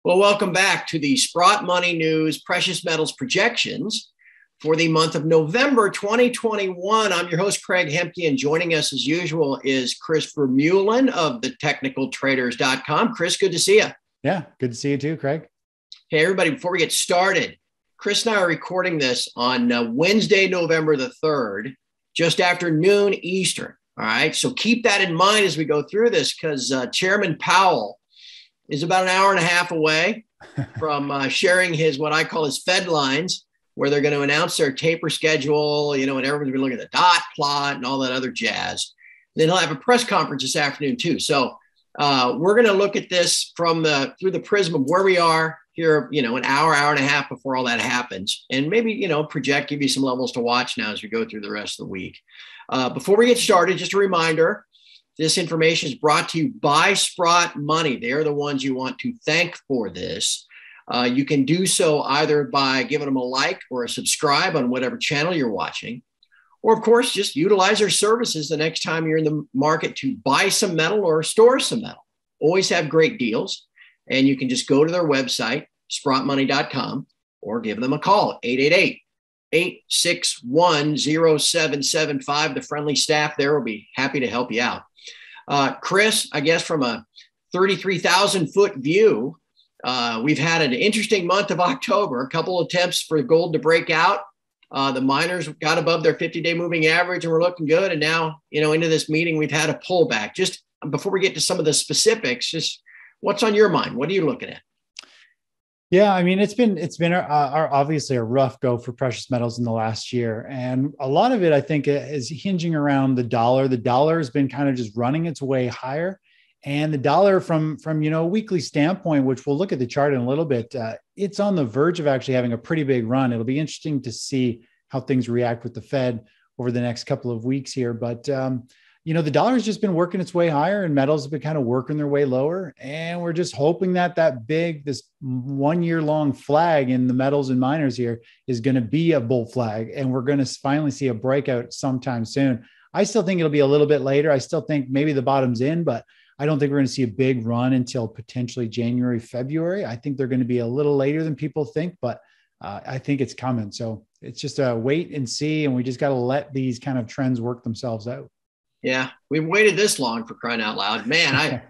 Well, welcome back to the Sprott Money News Precious Metals Projections for the month of November 2021. I'm your host, Craig Hemke, and joining us as usual is Chris Vermeulen of the technicaltraders.com. Chris, good to see you. Yeah, good to see you too, Craig. Hey, everybody, before we get started, Chris and I are recording this on Wednesday, November the 3rd, just after noon Eastern. All right, so keep that in mind as we go through this because Chairman Powell is about an hour and a half away from sharing his, what I call his Fed lines, where they're going to announce their taper schedule, and everyone's been looking at the dot plot and all that other jazz. Then he'll have a press conference this afternoon too. So we're going to look at this from through the prism of where we are here, an hour and a half before all that happens, and maybe, give you some levels to watch now as we go through the rest of the week. Before we get started, just a reminder, this information is brought to you by Sprott Money. They're the ones you want to thank for this. You can do so either by giving them a like or a subscribe on whatever channel you're watching, or of course, just utilize their services the next time you're in the market to buy some metal or store some metal. Always have great deals, and you can just go to their website, sprottmoney.com, or give them a call, 888-861-0775. The friendly staff there will be happy to help you out. Chris, I guess from a 33,000-foot view, we've had an interesting month of October, a couple of attempts for gold to break out. The miners got above their 50-day moving average and we're looking good. And now, into this meeting, we've had a pullback. Just before we get to some of the specifics, just what's on your mind? What are you looking at? Yeah, I mean, it's been obviously a rough go for precious metals in the last year. And a lot of it, I think, is hinging around the dollar. The dollar has been kind of just running its way higher. And the dollar from a weekly standpoint, which we'll look at the chart in a little bit, it's on the verge of actually having a pretty big run. It'll be interesting to see how things react with the Fed over the next couple of weeks here. But the dollar has just been working its way higher and metals have been kind of working their way lower. And we're just hoping that this 1 year long flag in the metals and miners here is going to be a bull flag. And we're going to finally see a breakout sometime soon. I still think it'll be a little bit later. I still think maybe the bottom's in, but I don't think we're going to see a big run until potentially January, February. I think they're going to be a little later than people think, but I think it's coming. So it's just a wait and see. And we just got to let these kind of trends work themselves out. Yeah, we've waited this long, for crying out loud, man.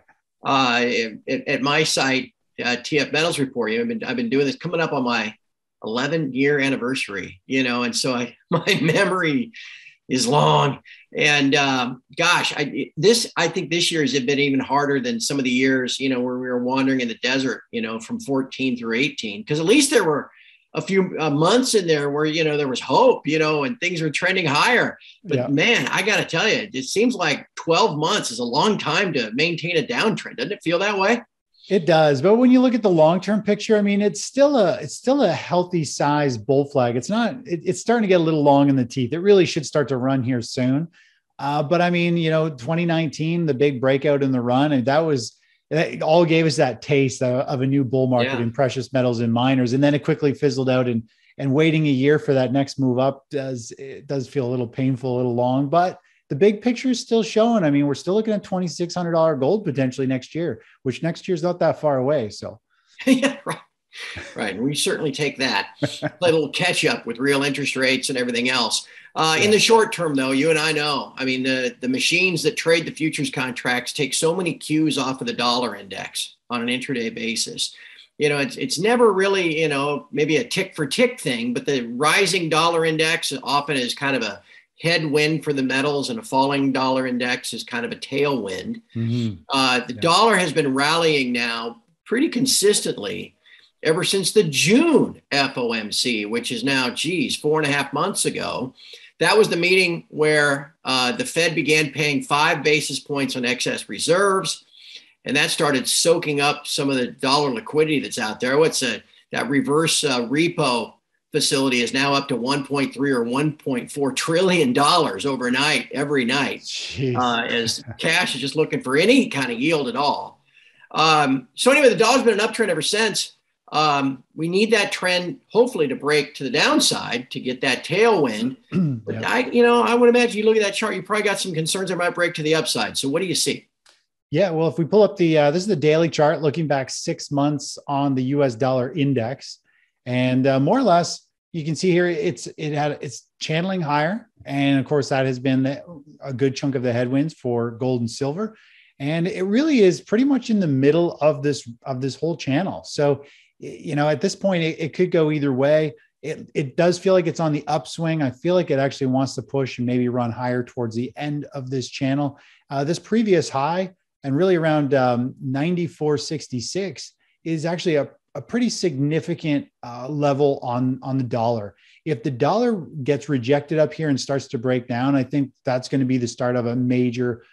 At my site, TF Metals Report, I've been doing this, coming up on my 11-year anniversary, and so my memory is long. And gosh, I think this year has been even harder than some of the years, where we were wandering in the desert, from 14 through 18, because at least there were a few months in there where, there was hope, and things were trending higher. But yeah, man, I got to tell you, it seems like 12 months is a long time to maintain a downtrend. Doesn't it feel that way? It does. But when you look at the long-term picture, I mean, it's still a healthy size bull flag. It's starting to get a little long in the teeth. It really should start to run here soon. But I mean, 2019, the big breakout in the run, and that all gave us that taste of a new bull market in precious metals and miners. And then it quickly fizzled out, and waiting a year for that next move up does feel a little painful, a little long, but the big picture is still showing. I mean, we're still looking at $2,600 gold potentially next year, which next year's not that far away. So yeah, right. And we certainly take that, play a little catch up with real interest rates and everything else. In the short term, though, you and I know, I mean, the machines that trade the futures contracts take so many cues off of the dollar index on an intraday basis. It's never really, maybe a tick for tick thing, but the rising dollar index often is kind of a headwind for the metals, and a falling dollar index is kind of a tailwind. Mm-hmm. The dollar has been rallying now pretty consistently ever since the June FOMC, which is now, 4.5 months ago. That was the meeting where the Fed began paying 5 basis points on excess reserves, and that started soaking up some of the dollar liquidity that's out there. That reverse repo facility is now up to 1.3 or 1.4 trillion dollars overnight, every night, as cash is just looking for any kind of yield at all. So anyway, the dollar's been an uptrend ever since. We need that trend, hopefully, to break to the downside to get that tailwind. But I would imagine you look at that chart, you probably got some concerns it might break to the upside. So what do you see? Yeah, well, if we pull up this is the daily chart looking back 6 months on the US dollar index. And more or less, you can see here it's channeling higher. And of course, that has been a good chunk of the headwinds for gold and silver. And it really is pretty much in the middle of this whole channel. So, at this point, it could go either way. It does feel like it's on the upswing. I feel like it actually wants to push and maybe run higher towards the end of this channel. This previous high and really around 94.66 is actually a pretty significant level on the dollar. If the dollar gets rejected up here and starts to break down, I think that's going to be the start of a major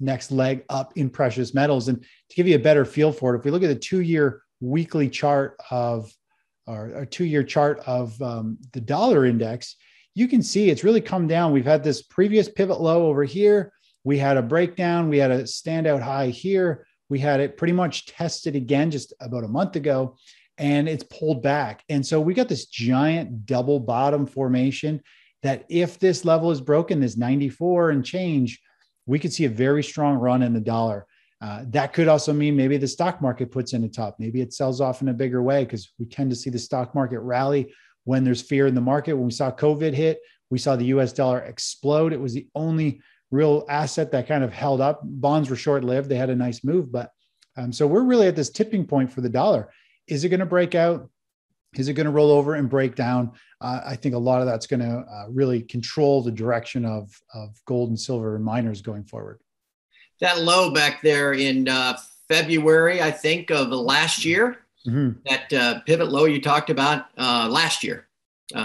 next leg up in precious metals. And to give you a better feel for it, if we look at the 2-year weekly chart of or 2-year chart of the dollar index, you can see it's really come down. We've had this previous pivot low over here. We had a breakdown. We had a standout high here. We had it pretty much tested again just about a month ago, and it's pulled back. And so we got this giant double bottom formation that if this level is broken, this 94 and change, we could see a very strong run in the dollar. That could also mean maybe the stock market puts in a top. Maybe it sells off in a bigger way because we tend to see the stock market rally when there's fear in the market. When we saw COVID hit, we saw the US dollar explode. It was the only real asset that kind of held up. Bonds were short-lived. They had a nice move, but so we're really at this tipping point for the dollar. Is it going to break out? Is it going to roll over and break down? I think a lot of that's going to really control the direction of gold and silver and miners going forward. That low back there in February, I think, of the last year, that pivot low you talked about last year,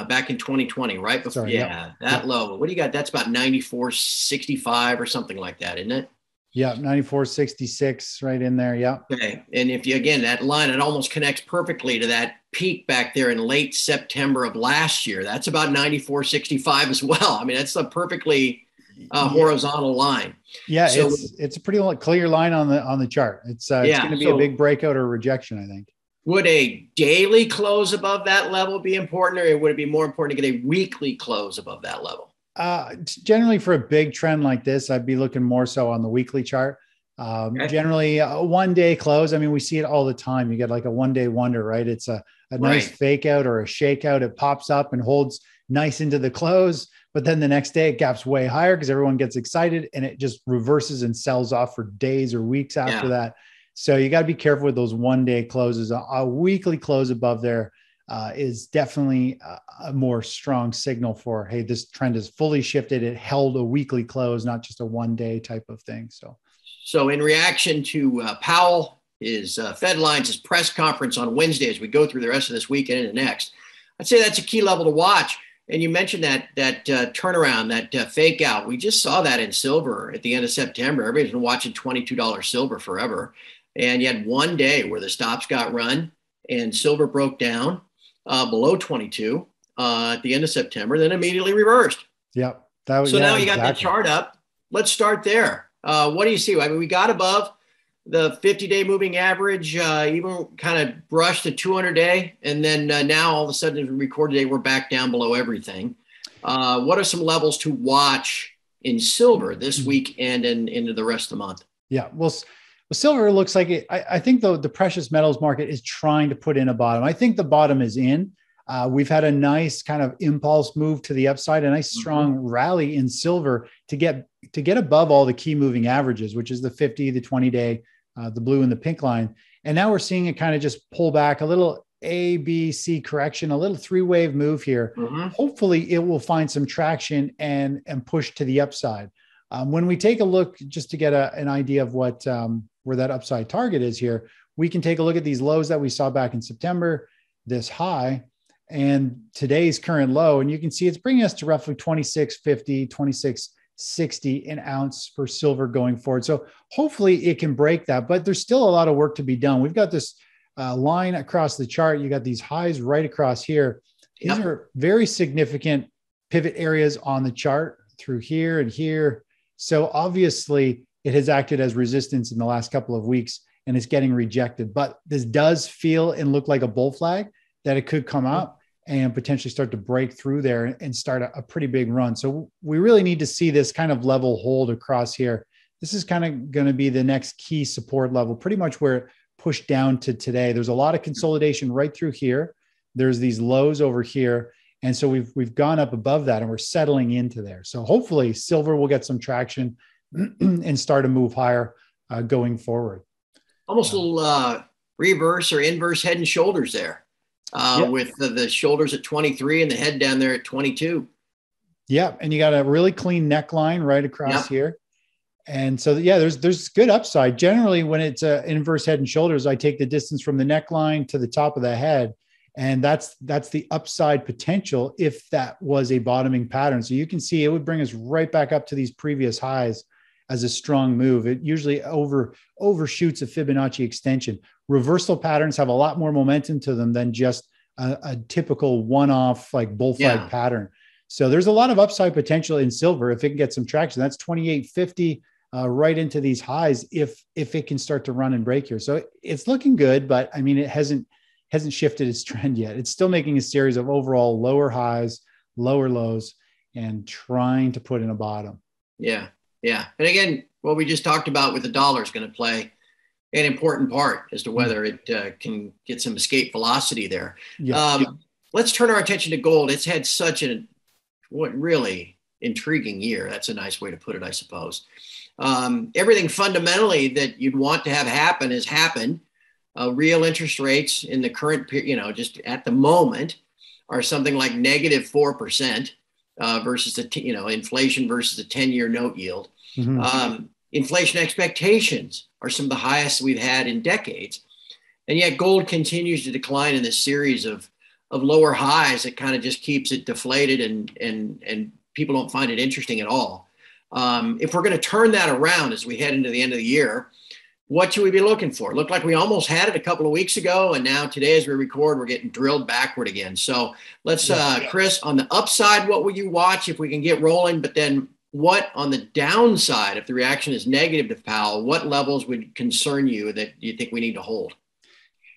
back in 2020, right? Before, Sorry, that low. What do you got? That's about 94.65 or something like that, isn't it? Yeah, 94.66 right in there. Yeah. Okay. And if you, again, that line, it almost connects perfectly to that peak back there in late September of last year. That's about 94.65 as well. I mean, that's a perfectly horizontal line. Yeah, so, it's a pretty clear line on the chart. It's going to be a big breakout or rejection, I think. Would a daily close above that level be important, or would it be more important to get a weekly close above that level? Generally, for a big trend like this, I'd be looking more so on the weekly chart. Generally, a 1-day close. I mean, we see it all the time. You get like a 1-day wonder, right? It's a nice fake out or a shakeout. It pops up and holds nice into the close, but then the next day it gaps way higher because everyone gets excited and it just reverses and sells off for days or weeks after that. So you got to be careful with those 1-day closes. A weekly close above there is definitely a more strong signal for, hey, this trend is fully shifted. It held a weekly close, not just a 1-day type of thing. So in reaction to Powell, his Fed lines, his press conference on Wednesday, as we go through the rest of this weekend and the next, I'd say that's a key level to watch. And you mentioned that turnaround, that fake out. We just saw that in silver at the end of September. Everybody's been watching $22 silver forever. And you had one day where the stops got run and silver broke down below 22 at the end of September, then immediately reversed. Yep. Now you got that chart up. Let's start there. What do you see? I mean, we got above the 50-day moving average, even kind of brushed the 200-day. And then now all of a sudden, as we record today, we're back down below everything. What are some levels to watch in silver this week and into the rest of the month? Yeah, well, silver looks like it. I think the precious metals market is trying to put in a bottom. I think the bottom is in. We've had a nice kind of impulse move to the upside, a nice strong rally in silver to get above all the key moving averages, which is the 50, the 20-day, the blue and the pink line. And now we're seeing it kind of just pull back a little A, B, C correction, a little 3-wave move here. Hopefully it will find some traction and push to the upside. When we take a look, just to get an idea of what where that upside target is here, we can take a look at these lows that we saw back in September, this high, and today's current low. And you can see it's bringing us to roughly 26.50, 26.60 an ounce for silver going forward. So hopefully it can break that, but there's still a lot of work to be done. We've got this line across the chart. You got these highs right across here. These are very significant pivot areas on the chart through here and here. So obviously it has acted as resistance in the last couple of weeks and it's getting rejected, but this does feel and look like a bull flag that it could come up and potentially start to break through there and start a pretty big run. So we really need to see this kind of level hold across here, this is kind of going to be the next key support level, pretty much where it pushed down to today. There's a lot of consolidation right through here. There's these lows over here. And so we've gone up above that and we're settling into there. So hopefully silver will get some traction and start to move higher going forward. Almost a little reverse or inverse head and shoulders there with the shoulders at 23 and the head down there at 22. Yeah. And you got a really clean neckline right across here. And so, yeah, there's good upside. Generally, when it's an inverse head and shoulders, I take the distance from the neckline to the top of the head. And that's the upside potential if that was a bottoming pattern. So you can see it would bring us right back up to these previous highs as a strong move. It usually overshoots a Fibonacci extension. Reversal patterns have a lot more momentum to them than just a typical one-off like bull flag pattern. So there's a lot of upside potential in silver if it can get some traction. That's 2850 right into these highs if it can start to run and break here. So it's looking good, but I mean, it hasn't shifted its trend yet. It's still making a series of overall lower highs, lower lows, and trying to put in a bottom. Yeah. Yeah. And again, what we just talked about with the dollar is going to play an important part as to whether it can get some escape velocity there. Let's turn our attention to gold. It's had such a really intriguing year. That's a nice way to put it, I suppose. Everything fundamentally that you'd want to have happen has happened. Real interest rates in the current period, just at the moment, are something like negative 4% versus the inflation versus the 10-year note yield. Inflation expectations are some of the highest we've had in decades, and yet gold continues to decline in this series of lower highs that kind of just keeps it deflated, and people don't find it interesting at all. If we're going to turn that around as we head into the end of the year, what should we be looking for? It looked like we almost had it a couple of weeks ago, and now today as we record, we're getting drilled backward again. So let's, Chris, on the upside, what will you watch if we can get rolling? But then what on the downside, if the reaction is negative to Powell, what levels would concern you that you think we need to hold?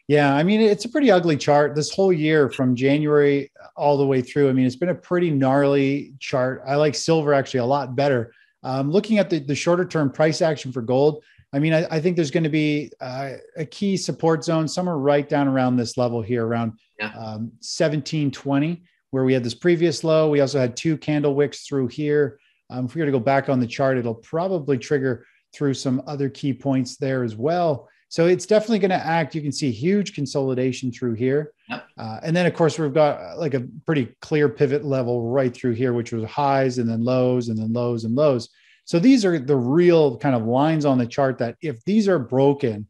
Yeah, I mean, it's a pretty ugly chart this whole year from January all the way through. I mean, it's been a pretty gnarly chart. I like silver actually a lot better. Looking at the shorter term price action for gold, I mean, I think there's going to be a key support zone somewhere right down around this level here, around 1720, where we had this previous low. We also had two candle wicks through here. If we were to go back on the chart, it'll probably trigger through some other key points there as well. So it's definitely going to act. You can see huge consolidation through here. And then, of course, we've got like a pretty clear pivot level right through here, which was highs and then lows and then lows and lows. So these are the real kind of lines on the chart that if these are broken,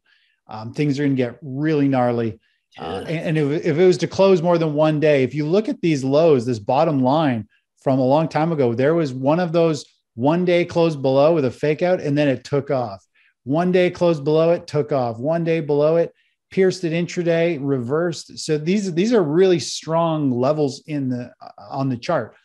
things are going to get really gnarly. And if it was to close more than one day, if you look at these lows, this bottom line from a long time ago, there was one of those one day closed below with a fake out, and then it took off. One day closed below it, took off. One day below it, pierced it intraday, reversed. So these are really strong levels on the chart.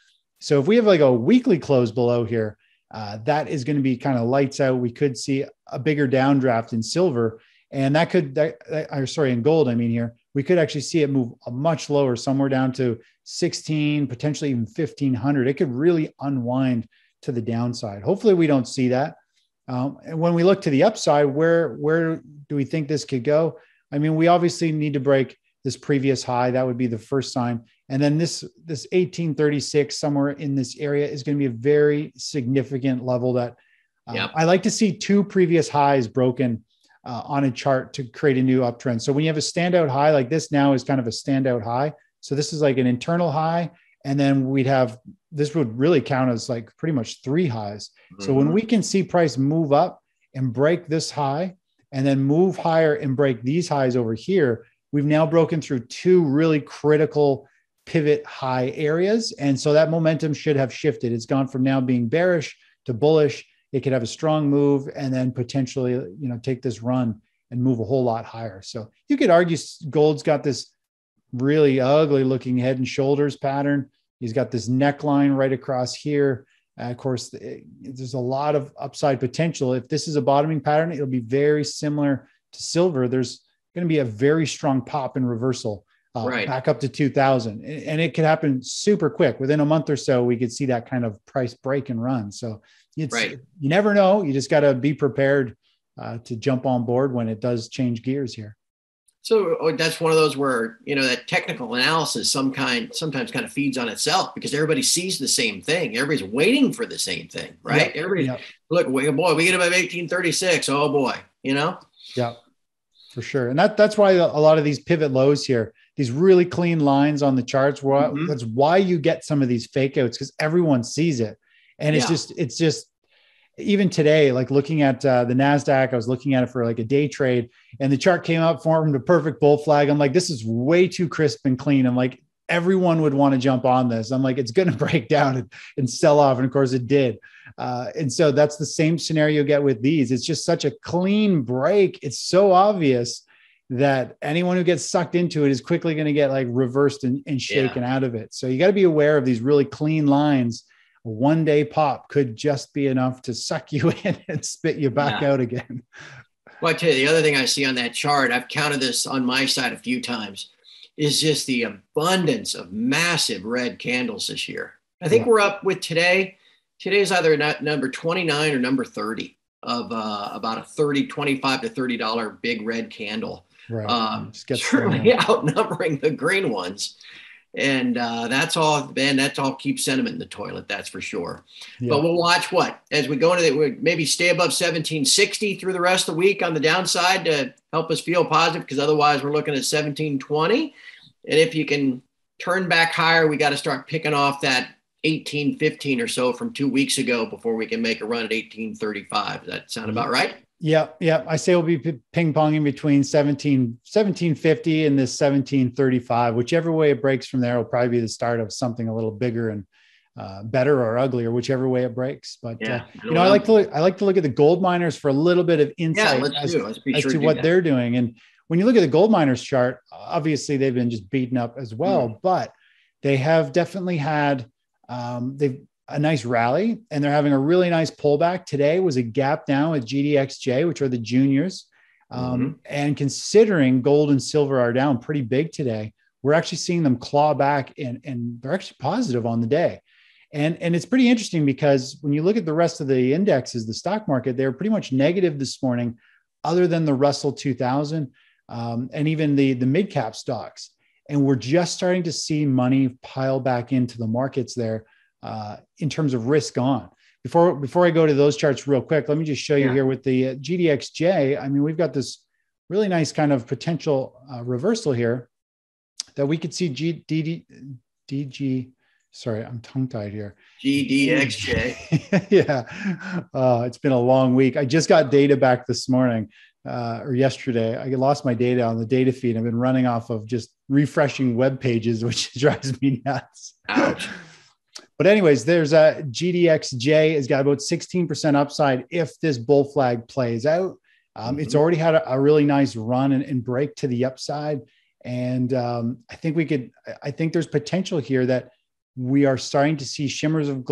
So if we have like a weekly close below here, that is going to be kind of lights out. We could see a bigger downdraft in silver, and in gold. I mean, here we could actually see it move much lower, somewhere down to 16, potentially even 1500. It could really unwind to the downside. Hopefully, we don't see that. And when we look to the upside, where do we think this could go? I mean, we obviously need to break this previous high. That would be the first sign. And then this 1836 somewhere in this area is going to be a very significant level that I like to see two previous highs broken on a chart to create a new uptrend. So when you have a standout high like this, now is kind of a standout high. So this is like an internal high. And then this would really count as like pretty much three highs. So when we can see price move up and break this high and then move higher and break these highs over here, we've now broken through two really critical pivot high areas. And so that momentum should have shifted. It's gone from now being bearish to bullish. It could have a strong move and then potentially, take this run and move a whole lot higher. So you could argue gold's got this really ugly looking head and shoulders pattern. He's got this neckline right across here. Of course, there's a lot of upside potential. If this is a bottoming pattern, it'll be very similar to silver. There's going to be a very strong pop in reversal Right. back up to 2000. And it could happen super quick. Within a month or so, we could see that kind of price break and run. So Right. you never know. You just got to be prepared to jump on board when it does change gears here. So that's one of those where, that technical analysis sometimes kind of feeds on itself because everybody sees the same thing. Everybody's waiting for the same thing, right? Yep. Everybody's look, boy, we get about 1836. Oh boy, Yeah, for sure. And that's why a lot of these pivot lows here, these really clean lines on the charts, that's why you get some of these fake outs, because everyone sees it. And it's just even today, like looking at the NASDAQ, I was looking at it for like a day trade and the chart came up, formed a perfect bull flag. I'm like, this is way too crisp and clean. I'm like, everyone would want to jump on this. I'm like, it's going to break down and sell off. And of course it did. And so that's the same scenario you get with these. It's just such a clean break. It's so obvious that anyone who gets sucked into it is quickly going to get like reversed and shaken out of it. So you got to be aware of these really clean lines. A one-day pop could just be enough to suck you in and spit you back out again. Well, I tell you, the other thing I see on that chart, I've counted this on my side a few times, is just the abundance of massive red candles this year. I think we're up with today's either number 29 or number 30 of about a $25 to $30 big red candle. Right. Certainly outnumbering the green ones. And that's all keeps sentiment in the toilet. That's for sure. Yeah. But we'll watch as we go into maybe stay above 1760 through the rest of the week on the downside to help us feel positive, because otherwise we're looking at 1720. And if you can turn back higher, we got to start picking off that 1815 or so from 2 weeks ago before we can make a run at 1835. Does that sound about right? Yeah. I say we'll be ping-ponging between 1750 and this 1735. Whichever way it breaks from there will probably be the start of something a little bigger and better or uglier, whichever way it breaks. But I like to look at the gold miners for a little bit of insight as to what they're doing. And when you look at the gold miners chart, obviously they've been just beaten up as well, but they have definitely had a nice rally, and they're having a really nice pullback. Today was a gap down with GDXJ, which are the juniors. And considering gold and silver are down pretty big today, we're actually seeing them claw back and they're actually positive on the day. And it's pretty interesting because when you look at the rest of the indexes, the stock market, they're pretty much negative this morning, other than the Russell 2000 and even the mid-cap stocks. And we're just starting to see money pile back into the markets there. In terms of risk on. Before I go to those charts real quick, let me just show you here with the GDXJ. I mean, we've got this really nice kind of potential reversal here that we could see sorry, I'm tongue-tied here. GDXJ. Yeah. It's been a long week. I just got data back this morning or yesterday. I lost my data on the data feed. I've been running off of just refreshing web pages, which drives me nuts. Ouch. But anyways, there's a GDXJ has got about 16% upside if this bull flag plays out. It's already had a really nice run and break to the upside. And I think there's potential here that we are starting to see shimmers of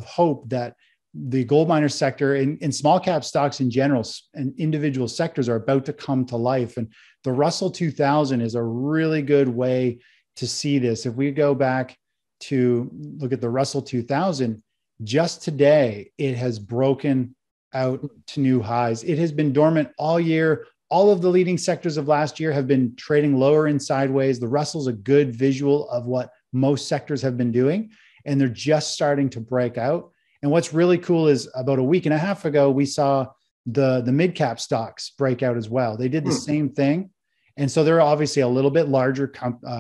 hope that the gold miner sector and small cap stocks in general and individual sectors are about to come to life. And the Russell 2000 is a really good way to see this. If we go back to look at the Russell 2000, just today, it has broken out to new highs. It has been dormant all year. All of the leading sectors of last year have been trading lower and sideways. The Russell's a good visual of what most sectors have been doing, and they're just starting to break out. And what's really cool is about a week and a half ago, we saw the mid-cap stocks break out as well. They did the same thing. And so they're obviously a little bit larger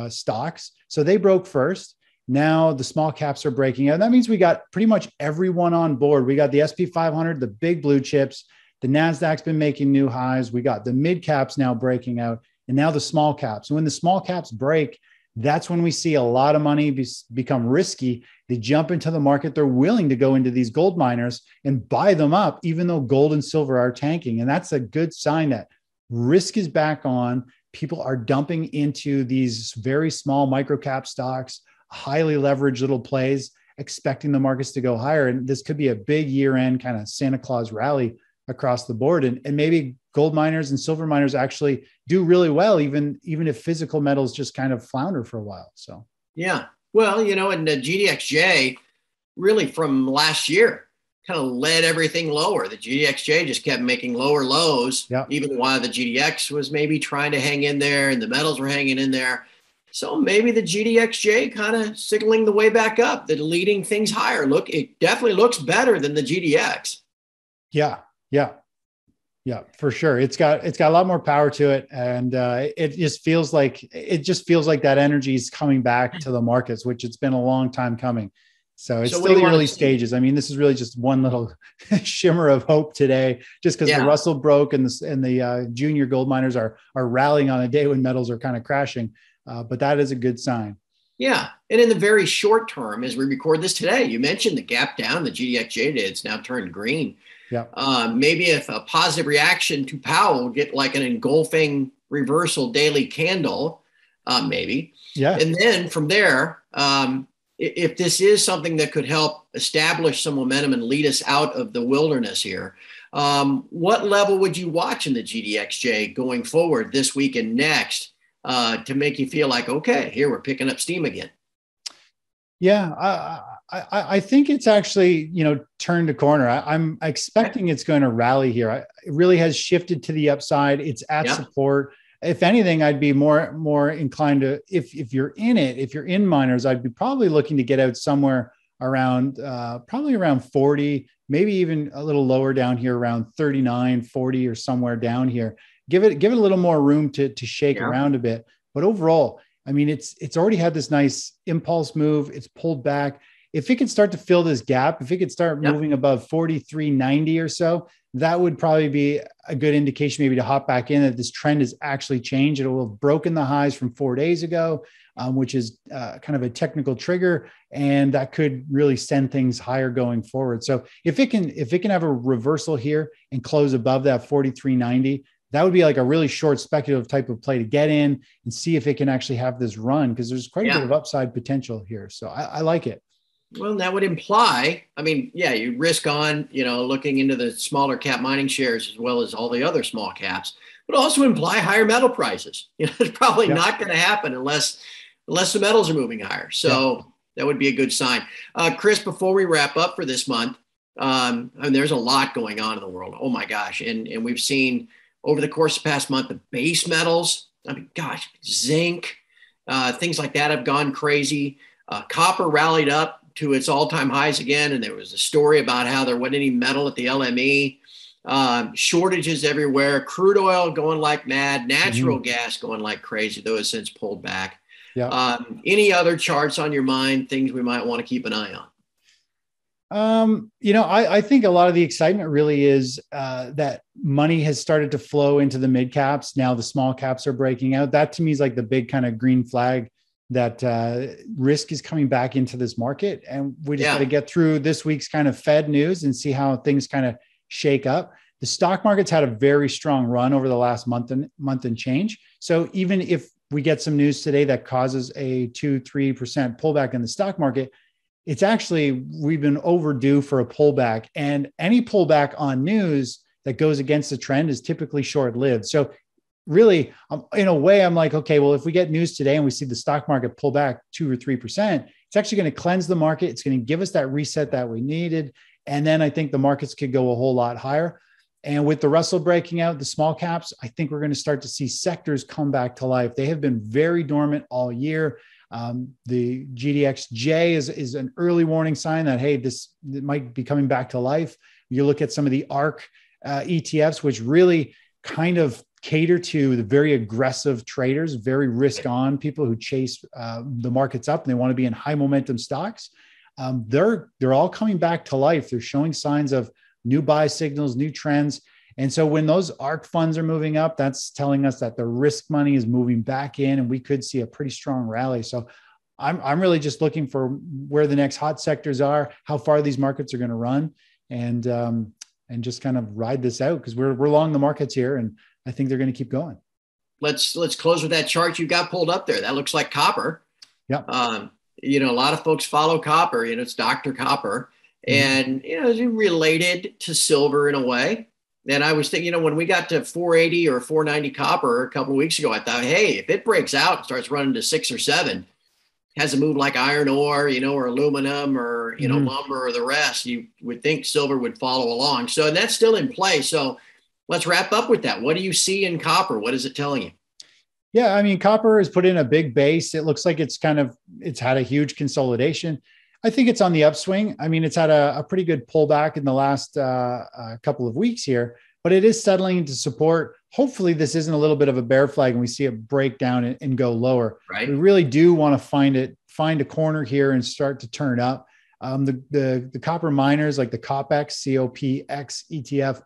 stocks. So they broke first. Now the small caps are breaking out. That means we got pretty much everyone on board. We got the SP 500, the big blue chips. The NASDAQ's been making new highs. We got the mid caps now breaking out, and now the small caps. And when the small caps break, that's when we see a lot of money become risky. They jump into the market. They're willing to go into these gold miners and buy them up, even though gold and silver are tanking. And that's a good sign that risk is back on. People are dumping into these very small micro cap stocks, highly leveraged little plays, expecting the markets to go higher. And this could be a big year-end kind of Santa Claus rally across the board. And maybe gold miners and silver miners actually do really well, even if physical metals just kind of flounder for a while. So, yeah. Well, and the GDXJ really from last year kind of led everything lower. The GDXJ just kept making lower lows, even while the GDX was maybe trying to hang in there and the metals were hanging in there. So maybe the GDXJ kind of signaling the way back up, that leading things higher. Look, it definitely looks better than the GDX. Yeah, for sure. It's got a lot more power to it, and it just feels like that energy is coming back to the markets, which it's been a long time coming. So it's still the early stages. I mean, this is really just one little shimmer of hope today, just because the Russell broke and the junior gold miners are rallying on a day when metals are kind of crashing. But that is a good sign. Yeah. And in the very short term, as we record this today, you mentioned the gap down, the GDXJ did, it's now turned green. Yeah. Maybe if a positive reaction to Powell get like an engulfing reversal daily candle, maybe. Yeah. And then from there, if this is something that could help establish some momentum and lead us out of the wilderness here, what level would you watch in the GDXJ going forward this week and next to make you feel like, okay, here we're picking up steam again? Yeah, I think it's actually, turned a corner. I'm expecting it's going to rally here. It really has shifted to the upside. It's at support. If anything, I'd be more inclined to, if you're in miners, I'd be probably looking to get out somewhere around, probably around 40, maybe even a little lower down here, around 39, 40 or somewhere down here. Give it a little more room to shake around a bit. But overall, I mean, it's already had this nice impulse move. It's pulled back. If it can start to fill this gap, if it could start moving above 43.90 or so, that would probably be a good indication maybe to hop back in, that this trend has actually changed. It will have broken the highs from 4 days ago, which is kind of a technical trigger, and that could really send things higher going forward. So if it can have a reversal here and close above that 43.90, that would be like a really short speculative type of play to get in and see if it can actually have this run, because there's quite a bit of upside potential here. So I like it. Well, that would imply, I mean, you risk on, looking into the smaller cap mining shares as well as all the other small caps, but also imply higher metal prices. It's probably not going to happen unless the metals are moving higher. So that would be a good sign. Chris, before we wrap up for this month, I mean, there's a lot going on in the world. Oh my gosh. And we've seen over the course of the past month, the base metals, I mean, gosh, zinc, things like that have gone crazy. Copper rallied up to its all-time highs again, and there was a story about how there wasn't any metal at the LME. Shortages everywhere. Crude oil going like mad. Natural gas going like crazy, though it's since pulled back. Any other charts on your mind, things we might want to keep an eye on? I think a lot of the excitement really is that money has started to flow into the mid caps. Now the small caps are breaking out. That to me is like the big kind of green flag that risk is coming back into this market. And we just got to get through this week's kind of Fed news and see how things kind of shake up. The stock market's had a very strong run over the last month and change. So even if we get some news today that causes a 2-3% pullback in the stock market, it's actually, we've been overdue for a pullback, and any pullback on news that goes against the trend is typically short-lived. So really, in a way, I'm like, okay, well, if we get news today and we see the stock market pull back 2 or 3%, it's actually going to cleanse the market. It's going to give us that reset that we needed. And then I think the markets could go a whole lot higher. And with the Russell breaking out, the small caps, I think we're going to start to see sectors come back to life. They have been very dormant all year. The GDXJ is an early warning sign that, hey, this might be coming back to life. You look at some of the ARC ETFs, which really kind of cater to the very aggressive traders, very risk on people who chase the markets up and they want to be in high momentum stocks. They're all coming back to life. They're showing signs of new buy signals, new trends. And so when those ARC funds are moving up, that's telling us that the risk money is moving back in, and we could see a pretty strong rally. So I'm really just looking for where the next hot sectors are, how far these markets are going to run, and just kind of ride this out, because we're long the markets here, and I think they're going to keep going. Let's close with that chart you got pulled up there. That looks like copper. Yeah. A lot of folks follow copper. It's Dr. Copper, and it's related to silver in a way. And I was thinking, when we got to 480 or 490 copper a couple of weeks ago, I thought, hey, if it breaks out and starts running to 6 or 7, has a move like iron ore, or aluminum or, lumber or the rest, you would think silver would follow along. So, and that's still in play. So let's wrap up with that. What do you see in copper? What is it telling you? Yeah, I mean, copper has put in a big base. It looks like it's had a huge consolidation. I think it's on the upswing. I mean, it's had a pretty good pullback in the last couple of weeks here, but it is settling into support. Hopefully this isn't a little bit of a bear flag and we see it break down and go lower. Right. We really do want to find a corner here and start to turn up. The copper miners like the COPX, COPX ETF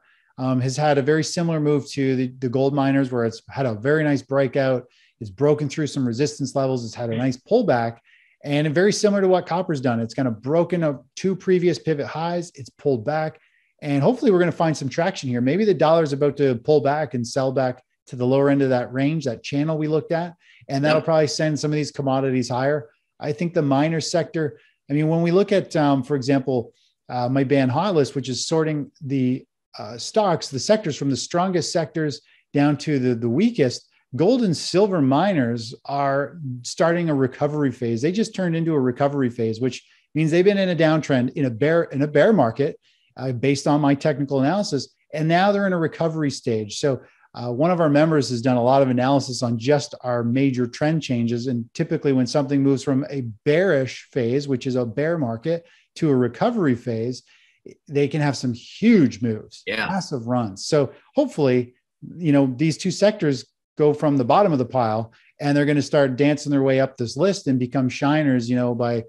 has had a very similar move to the gold miners, where it's had a very nice breakout. It's broken through some resistance levels. It's had a nice pullback, and very similar to what copper's done. It's kind of broken up 2 previous pivot highs. It's pulled back, and hopefully we're going to find some traction here. Maybe the dollar's about to pull back and sell back to the lower end of that range, that channel we looked at, and that'll probably send some of these commodities higher. I think the miner sector, I mean, when we look at, for example, my band hot list, which is sorting the stocks, the sectors from the strongest sectors down to the weakest, gold and silver miners are starting a recovery phase. They just turned into a recovery phase, which means they've been in a downtrend in a bear market based on my technical analysis. And now they're in a recovery stage. So one of our members has done a lot of analysis on just our major trend changes. And typically when something moves from a bearish phase, which is a bear market, to a recovery phase, they can have some huge moves, massive runs. So hopefully, these 2 sectors go from the bottom of the pile and they're going to start dancing their way up this list and become shiners, by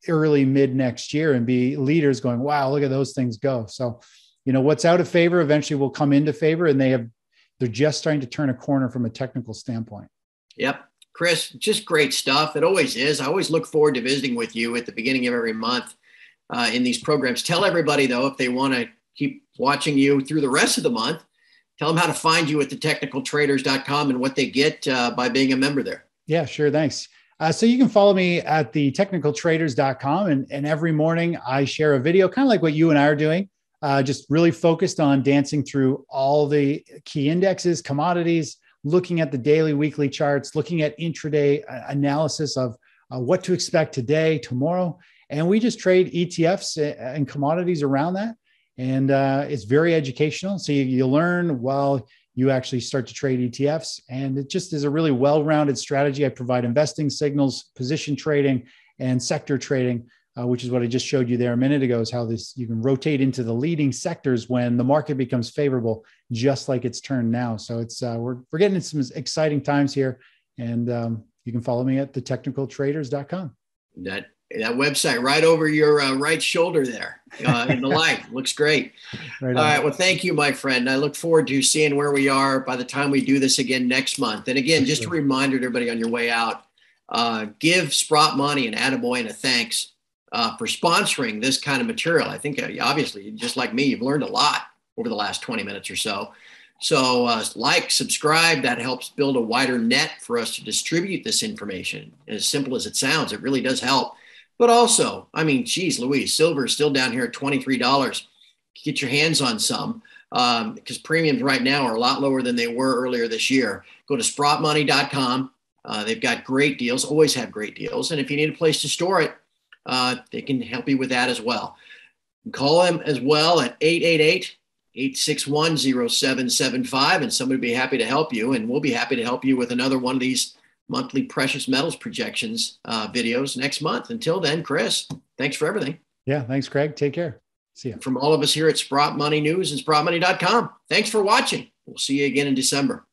early mid next year and be leaders going, wow, look at those things go. So, what's out of favor eventually will come into favor, and they're just starting to turn a corner from a technical standpoint. Yep. Chris, just great stuff. It always is. I always look forward to visiting with you at the beginning of every month in these programs. Tell everybody, though, if they want to keep watching you through the rest of the month, tell them how to find you at thetechnicaltraders.com and what they get by being a member there. Yeah, sure. Thanks. So you can follow me at thetechnicaltraders.com. And every morning I share a video, kind of like what you and I are doing, just really focused on dancing through all the key indexes, commodities, looking at the daily, weekly charts, looking at intraday analysis of what to expect today, tomorrow. And we just trade ETFs and commodities around that. And it's very educational. So you learn while you actually start to trade ETFs. And it just is a really well-rounded strategy. I provide investing signals, position trading, and sector trading, which is what I just showed you there a minute ago, is how you can rotate into the leading sectors when the market becomes favorable, just like it's turned now. So it's we're getting into some exciting times here. And you can follow me at thetechnicaltraders.com. That website right over your right shoulder there in the light. Looks great. Right. All right. Well, thank you, my friend. I look forward to seeing where we are by the time we do this again next month. And again, just a reminder to everybody on your way out, give Sprott money and attaboy and a thanks for sponsoring this kind of material. I think obviously, just like me, you've learned a lot over the last 20 minutes or so. So like, subscribe, that helps build a wider net for us to distribute this information. As simple as it sounds, it really does help. But also, I mean, geez, Louise, silver is still down here at $23. Get your hands on some because premiums right now are a lot lower than they were earlier this year. Go to sprottmoney.com. They've got great deals, always have great deals. And if you need a place to store it, they can help you with that as well. Call them as well at 888-861-0775, and somebody will be happy to help you. And we'll be happy to help you with another one of these monthly precious metals projections videos next month. Until then, Chris, thanks for everything. Yeah, thanks, Craig. Take care. See you. From all of us here at Sprott Money News and SprottMoney.com, thanks for watching. We'll see you again in December.